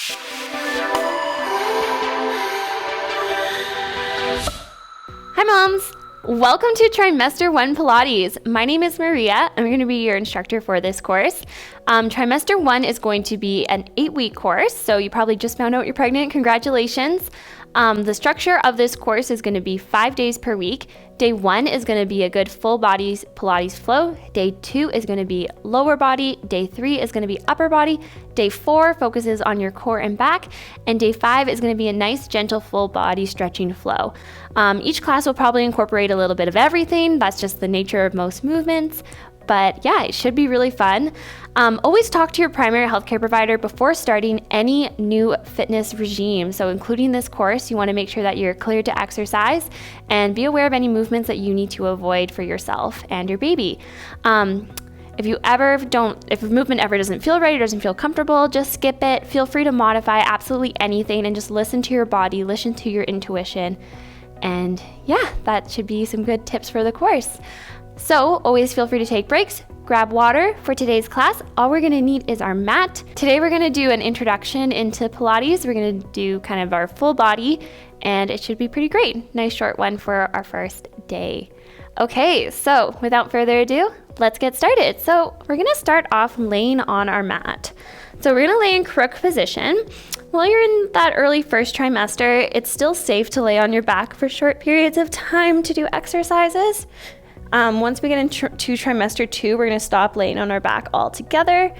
Hi moms! Welcome to Trimester 1 Pilates. My name is Maria. I'm going to be your instructor for this course. Trimester 1 is going to be an 8-week course, so you probably just found out you're pregnant. Congratulations. The structure of this course is going to be 5 days per week. Day 1 is going to be a good full body Pilates flow. Day 2 is going to be lower body. Day 3 is going to be upper body. Day 4 focuses on your core and back. And day 5 is going to be a nice, gentle, full body stretching flow. Each class will probably incorporate a little bit of everything. That's just the nature of most movements. But yeah, it should be really fun. Always talk to your primary healthcare provider before starting any new fitness regime. So including this course, you want to make sure that you're cleared to exercise and be aware of any movements that you need to avoid for yourself and your baby. If a movement ever doesn't feel right or doesn't feel comfortable, just skip it. Feel free to modify absolutely anything and just listen to your body, listen to your intuition. And yeah, that should be some good tips for the course. So always feel free to take breaks, grab water. For today's class, all we're gonna need is our mat. Today we're gonna do an introduction into Pilates. We're gonna do kind of our full body, and it should be pretty great. Nice short one for our first day. Okay, so without further ado, let's get started. So we're gonna start off laying on our mat. So we're gonna lay in crook position. While you're in that early first trimester, it's still safe to lay on your back for short periods of time to do exercises. Once we get into trimester 2, we're going to stop laying on our back altogether.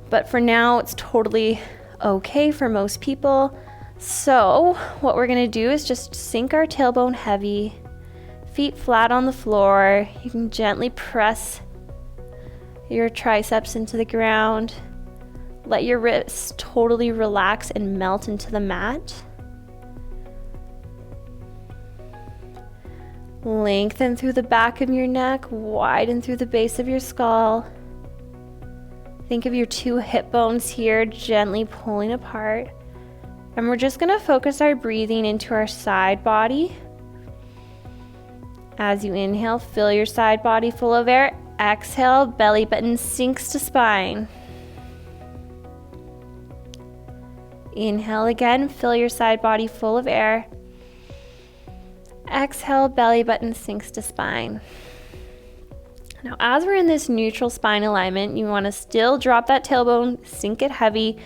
But for now, it's totally okay for most people. So what we're going to do is just sink our tailbone heavy, feet flat on the floor. You can gently press your triceps into the ground. Let your wrists totally relax and melt into the mat. Lengthen through the back of your neck, widen through the base of your skull. Think of your 2 hip bones here gently pulling apart. And we're just going to focus our breathing into our side body. As you inhale, fill your side body full of air. Exhale, belly button sinks to spine. Inhale again, fill your side body full of air. Exhale, belly button sinks to spine. Now, as we're in this neutral spine alignment, you want to still drop that tailbone, sink it heavy.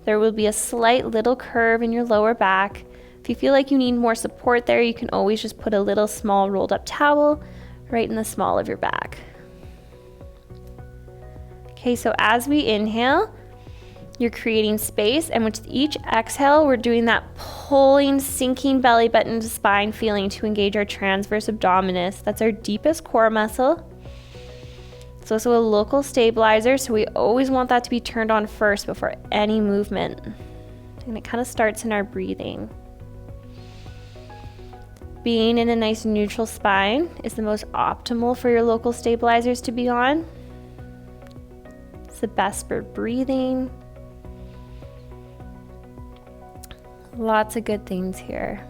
There will be a slight little curve in your lower back. If you feel like you need more support there, you can always just put a little small rolled up towel right in the small of your back. Okay, so as we inhale, you're creating space, and with each exhale, we're doing that pulling, sinking belly button to spine feeling to engage our transverse abdominis. That's our deepest core muscle. It's also a local stabilizer, so we always want that to be turned on first before any movement. And it kind of starts in our breathing. Being in a nice neutral spine is the most optimal for your local stabilizers to be on. It's the best for breathing. Lots of good things here.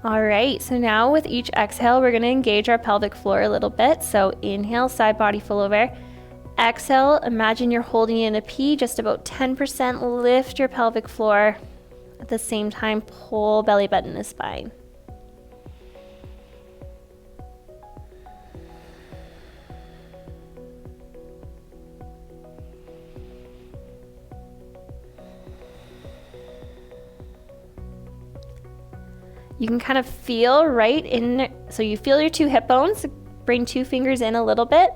All right, so now with each exhale, we're going to engage our pelvic floor a little bit. So inhale, side body full of air. Exhale, imagine you're holding in a P, just about 10%. Lift your pelvic floor. At the same time, pull belly button to spine. You can kind of feel right in, so you feel your 2 hip bones, bring 2 fingers in a little bit.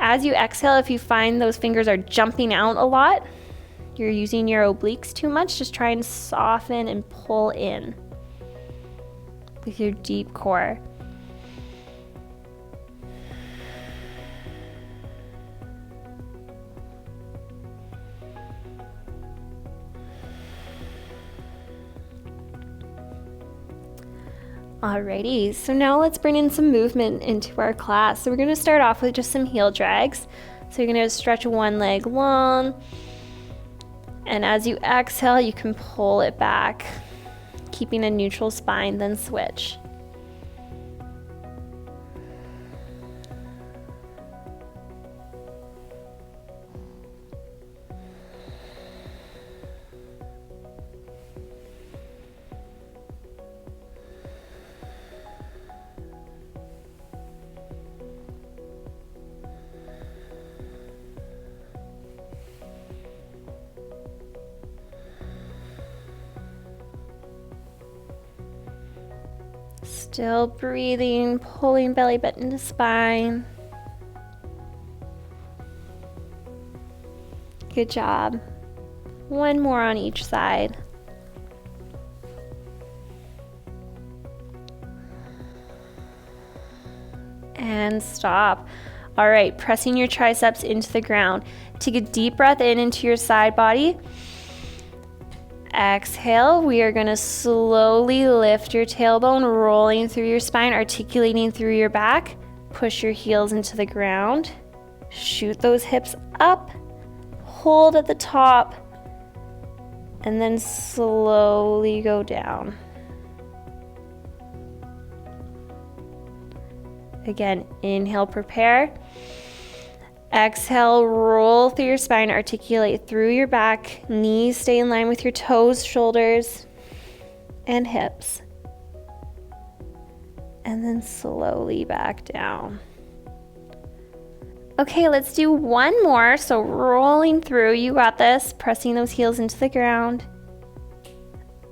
As you exhale, if you find those fingers are jumping out a lot, you're using your obliques too much, just try and soften and pull in with your deep core. Alrighty, so now let's bring in some movement into our class. So we're going to start off with just some heel drags. So you're going to stretch one leg long, and as you exhale, you can pull it back, keeping a neutral spine, then switch. Still breathing, pulling belly button to spine. Good job. One more on each side. And stop. All right, pressing your triceps into the ground. Take a deep breath in into your side body. Exhale, we are going to slowly lift your tailbone, rolling through your spine, articulating through your back. Push your heels into the ground. Shoot those hips up. Hold at the top. And then slowly go down. Again, inhale, prepare. Exhale, roll through your spine, articulate through your back. Knees stay in line with your toes, shoulders, and hips. And then slowly back down. Okay, let's do one more. So rolling through, you got this. Pressing those heels into the ground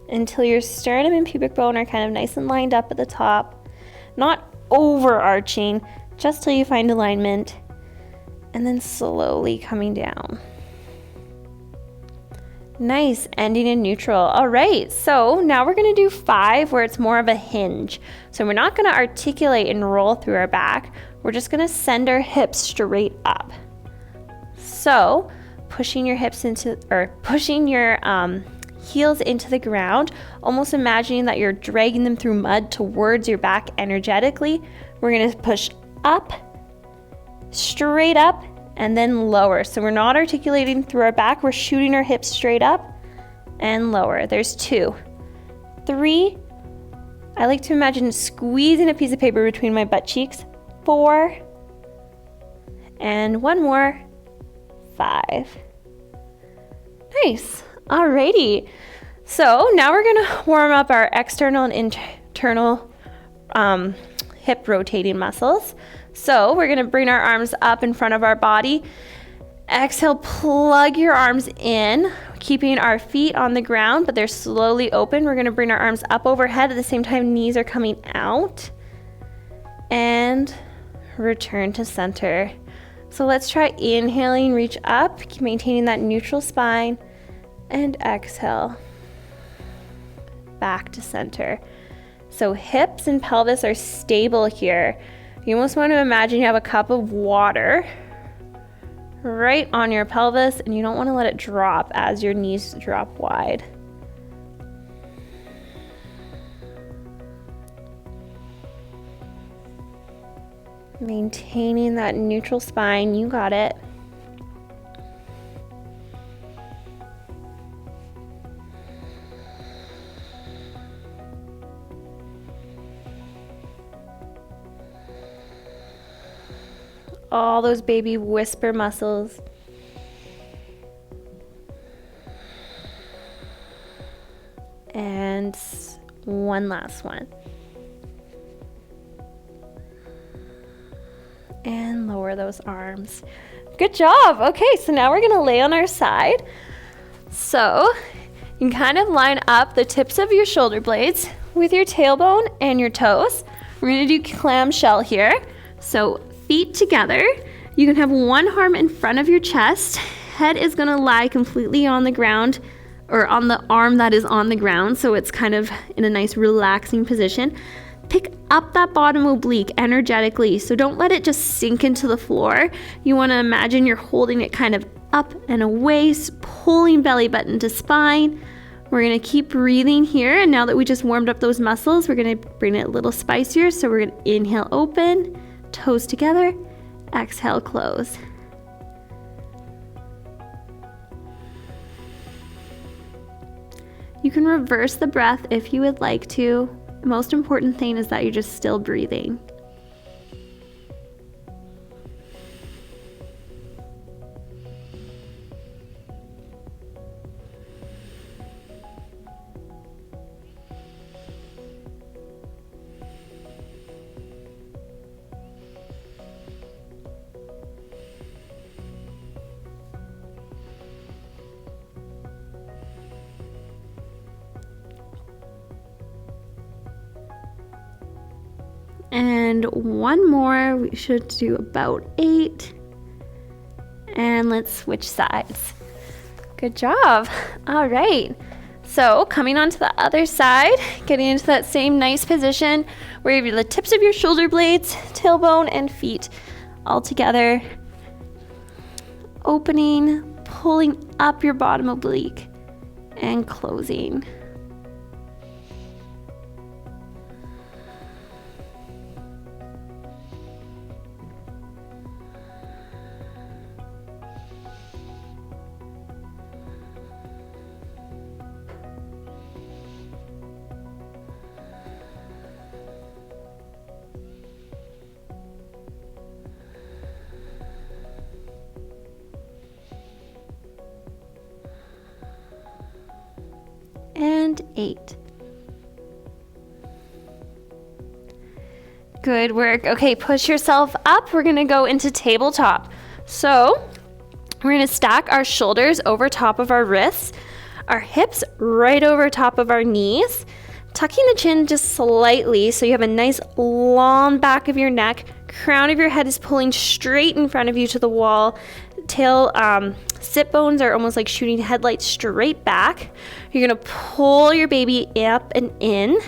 until your sternum and pubic bone are kind of nice and lined up at the top. Not overarching, just till you find alignment. And then slowly coming down. Nice, ending in neutral. All right, so now we're gonna do 5 where it's more of a hinge. So we're not gonna articulate and roll through our back. We're just gonna send our hips straight up. So pushing your hips into, or pushing your heels into the ground, almost imagining that you're dragging them through mud towards your back energetically. We're gonna push up, straight up, and then lower. So we're not articulating through our back, we're shooting our hips straight up and lower. There's 2. 3, I like to imagine squeezing a piece of paper between my butt cheeks. 4, and one more, 5. Nice, alrighty. So now we're gonna warm up our external and internal hip rotating muscles. So we're gonna bring our arms up in front of our body. Exhale, plug your arms in, keeping our feet on the ground, but they're slowly open. We're gonna bring our arms up overhead. At the same time, knees are coming out. And return to center. So let's try inhaling, reach up, maintaining that neutral spine, and exhale, back to center. So hips and pelvis are stable here. You almost want to imagine you have a cup of water right on your pelvis, and you don't want to let it drop as your knees drop wide. Maintaining that neutral spine, you got it. All those baby whisper muscles. And one last one. And lower those arms. Good job. Okay, so now we're gonna lay on our side. So you can kind of line up the tips of your shoulder blades with your tailbone and your toes. We're gonna do clamshell here. So feet together. You can have one arm in front of your chest. Head is gonna lie completely on the ground, or on the arm that is on the ground, so it's kind of in a nice relaxing position. Pick up that bottom oblique energetically, so don't let it just sink into the floor. You wanna imagine you're holding it kind of up and away, pulling belly button to spine. We're gonna keep breathing here, and now that we just warmed up those muscles, we're gonna bring it a little spicier. So we're gonna inhale, open, toes together, exhale, close. You can reverse the breath if you would like to. The most important thing is that you're just still breathing. And one more, we should do about 8. And let's switch sides. Good job. All right. So coming onto the other side, getting into that same nice position where you have the tips of your shoulder blades, tailbone, and feet all together. Opening, pulling up your bottom oblique, and closing. And 8. Good work. Okay, push yourself up. We're gonna go into tabletop. So we're gonna stack our shoulders over top of our wrists, our hips right over top of our knees, tucking the chin just slightly so you have a nice long back of your neck. Crown of your head is pulling straight in front of you to the wall. Sit bones are almost like shooting headlights straight back. You're gonna pull your baby up and in,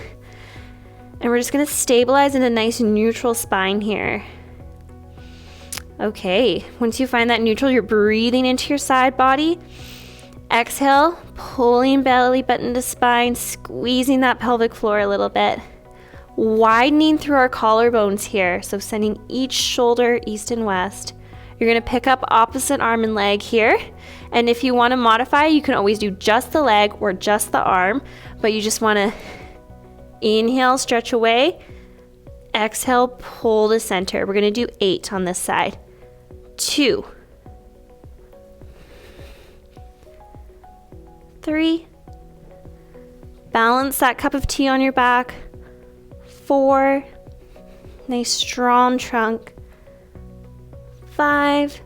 and we're just gonna stabilize in a nice neutral spine here. Okay, once you find that neutral, you're breathing into your side body. Exhale, pulling belly button to spine, squeezing that pelvic floor a little bit. Widening through our collarbones here, so sending each shoulder east and west. You're gonna pick up opposite arm and leg here. And if you wanna modify, you can always do just the leg or just the arm, but you just wanna inhale, stretch away. Exhale, pull to center. We're gonna do 8 on this side. 2, 3, balance that cup of tea on your back. 4, nice strong trunk. 5,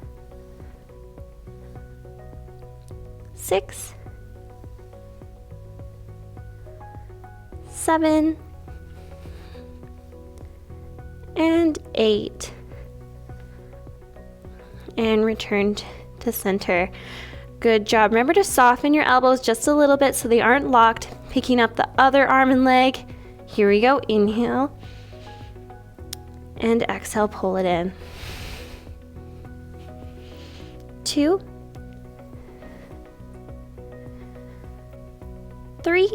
6, 7, and 8. And return to center. Good job. Remember to soften your elbows just a little bit so they aren't locked. Picking up the other arm and leg. Here we go. Inhale. And exhale, pull it in. 2, 3,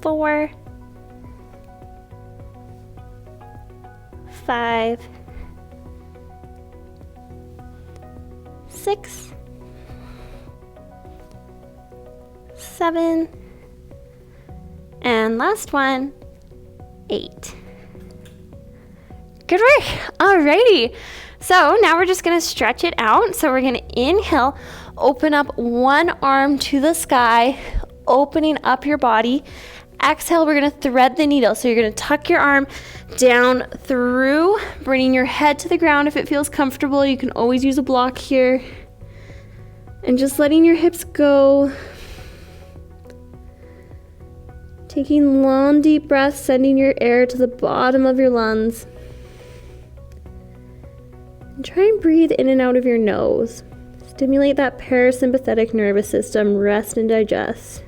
4, 5, 6, 7, and last one, 8. Good work. Alrighty. So now we're just gonna stretch it out. So we're gonna inhale, open up one arm to the sky, opening up your body. Exhale, we're gonna thread the needle. So you're gonna tuck your arm down through, bringing your head to the ground if it feels comfortable. You can always use a block here. And just letting your hips go. Taking long, deep breaths, sending your air to the bottom of your lungs. And try and breathe in and out of your nose. Stimulate that parasympathetic nervous system, rest and digest.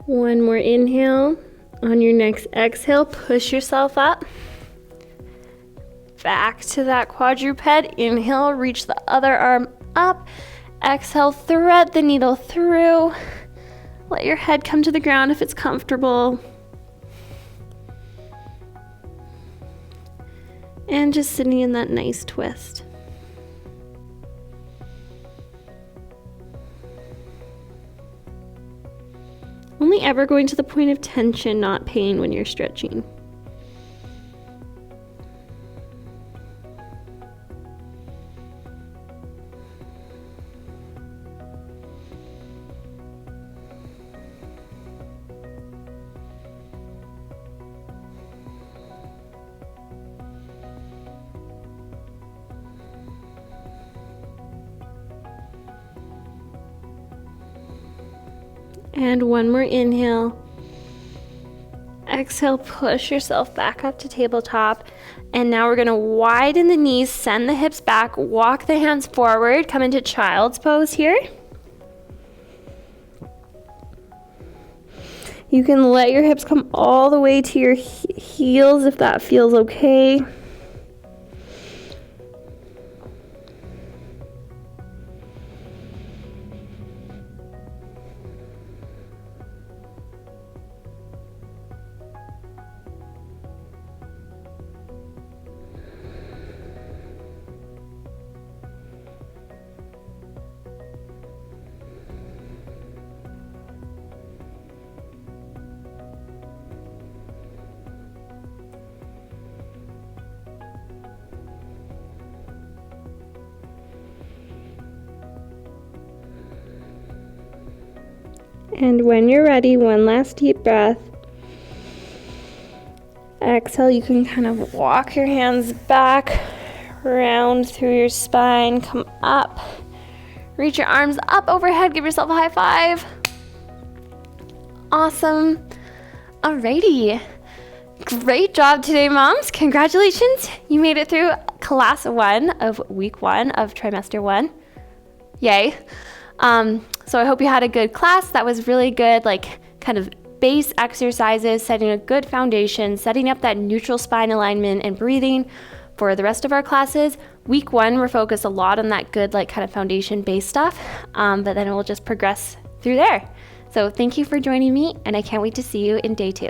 One more inhale. On your next exhale, push yourself up. Back to that quadruped. Inhale, reach the other arm up. Exhale, thread the needle through. Let your head come to the ground if it's comfortable. And just sitting in that nice twist. Only ever going to the point of tension, not pain when you're stretching. And one more inhale. Exhale, push yourself back up to tabletop. And now we're gonna widen the knees, send the hips back, walk the hands forward, come into child's pose here. You can let your hips come all the way to your heels if that feels okay. And when you're ready, one last deep breath. Exhale, you can kind of walk your hands back, round through your spine, come up. Reach your arms up overhead, give yourself a high five. Awesome. Alrighty. Great job today, moms. Congratulations. You made it through class 1 of week 1 of trimester 1. Yay. So I hope you had a good class. That was really good, like kind of base exercises, setting a good foundation, setting up that neutral spine alignment and breathing for the rest of our classes. Week 1, we're focused a lot on that good, like kind of foundation base stuff, but then we'll just progress through there. So thank you for joining me, and I can't wait to see you in day 2.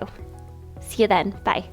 See you then. Bye.